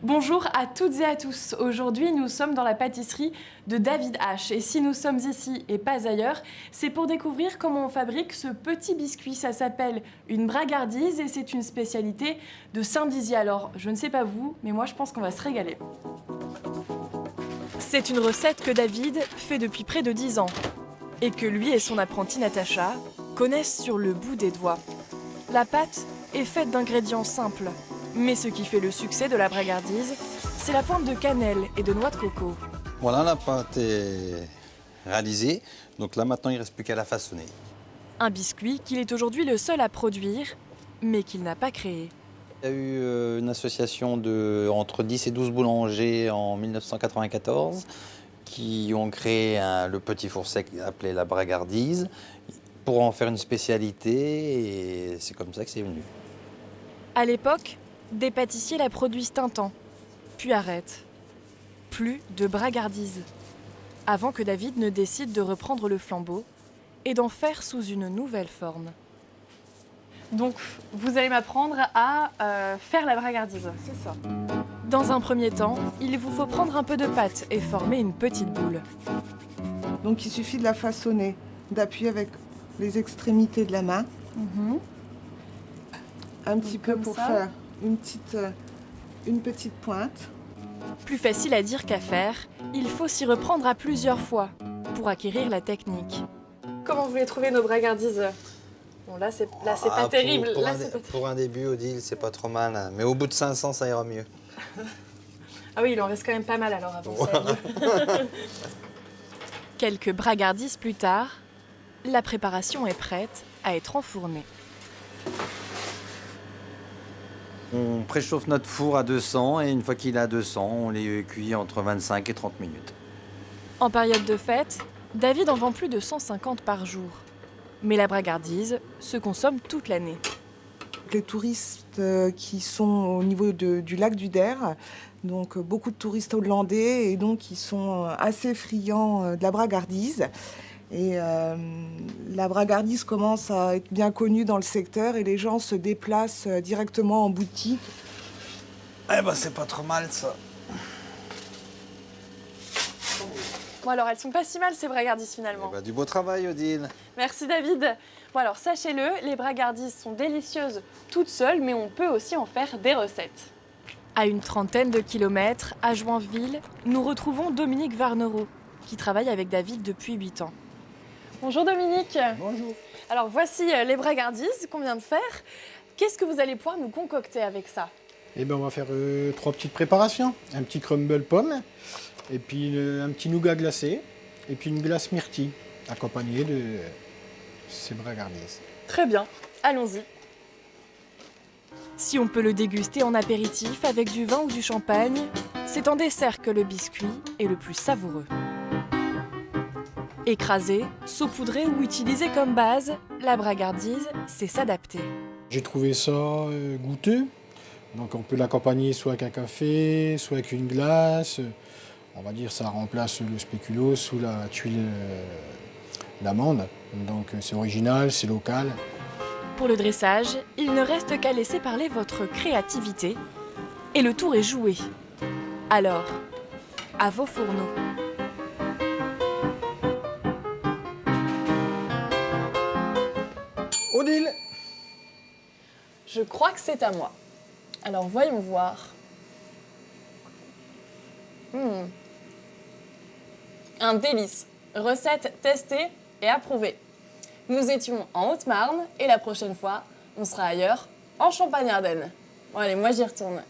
Bonjour à toutes et à tous. Aujourd'hui, nous sommes dans la pâtisserie de David H. Et si nous sommes ici et pas ailleurs, c'est pour découvrir comment on fabrique ce petit biscuit. Ça s'appelle une bragardise et c'est une spécialité de Saint-Dizier. Alors, je ne sais pas vous, mais moi je pense qu'on va se régaler. C'est une recette que David fait depuis près de 10 ans et que lui et son apprentie Natacha connaissent sur le bout des doigts. La pâte est faite d'ingrédients simples. Mais ce qui fait le succès de la bragardise, c'est la pointe de cannelle et de noix de coco. Voilà, la pâte est réalisée. Donc là, maintenant, il ne reste plus qu'à la façonner. Un biscuit qu'il est aujourd'hui le seul à produire, mais qu'il n'a pas créé. Il y a eu une association entre 10 et 12 boulangers en 1994 qui ont créé le petit four sec appelé la bragardise pour en faire une spécialité et c'est comme ça que c'est venu. À l'époque, des pâtissiers la produisent un temps, puis arrêtent. Plus de bragardise. Avant que David ne décide de reprendre le flambeau et d'en faire sous une nouvelle forme. Donc, vous allez m'apprendre à faire la bragardise. C'est ça. Dans un premier temps, il vous faut prendre un peu de pâte et former une petite boule. Donc il suffit de la façonner, d'appuyer avec les extrémités de la main. Un petit peu pour faire une petite pointe. Plus facile à dire qu'à faire, il faut s'y reprendre à plusieurs fois pour acquérir la technique. Comment vous voulez trouver nos bragardises? Bon, là, c'est pas terrible. Pour un début, Odile, c'est pas trop mal. Hein. Mais au bout de 500, ça ira mieux. Ah oui, il en reste quand même pas mal alors avant ça. Quelques bragardises plus tard, la préparation est prête à être enfournée. On préchauffe notre four à 200 et une fois qu'il est à 200, on les cuit entre 25 et 30 minutes. En période de fête, David en vend plus de 150 par jour. Mais la bragardise se consomme toute l'année. Les touristes qui sont au niveau du lac du Der, donc beaucoup de touristes hollandais et donc ils sont assez friands de la bragardise. Et la bragardise commence à être bien connue dans le secteur et les gens se déplacent directement en boutique. Eh ben, c'est pas trop mal, ça. Bon alors, elles sont pas si mal ces bragardises finalement. Eh ben, du beau travail, Odile. Merci David. Bon alors, sachez-le, les bragardises sont délicieuses toutes seules, mais on peut aussi en faire des recettes. À une trentaine de kilomètres, à Joinville, nous retrouvons Dominique Varnereau, qui travaille avec David depuis 8 ans. Bonjour Dominique. Bonjour. Alors voici les bragardises qu'on vient de faire. Qu'est-ce que vous allez pouvoir nous concocter avec ça? Eh bien, on va faire 3 petites préparations. Un petit crumble pomme, et puis un petit nougat glacé, et puis une glace myrtille, accompagnée de ces bragardises. Très bien, allons-y. Si on peut le déguster en apéritif avec du vin ou du champagne, c'est en dessert que le biscuit est le plus savoureux. Écrasé, saupoudré ou utilisé comme base, la bragardise sait s'adapter. J'ai trouvé ça goûteux. Donc on peut l'accompagner soit avec un café, soit avec une glace. On va dire ça remplace le spéculoos ou la tuile d'amande. Donc c'est original, c'est local. Pour le dressage, il ne reste qu'à laisser parler votre créativité et le tour est joué. Alors, à vos fourneaux. Odile! Je crois que c'est à moi. Alors voyons voir. Un délice. Recette testée et approuvée. Nous étions en Haute-Marne et la prochaine fois, on sera ailleurs, en Champagne-Ardenne. Bon allez, moi j'y retourne.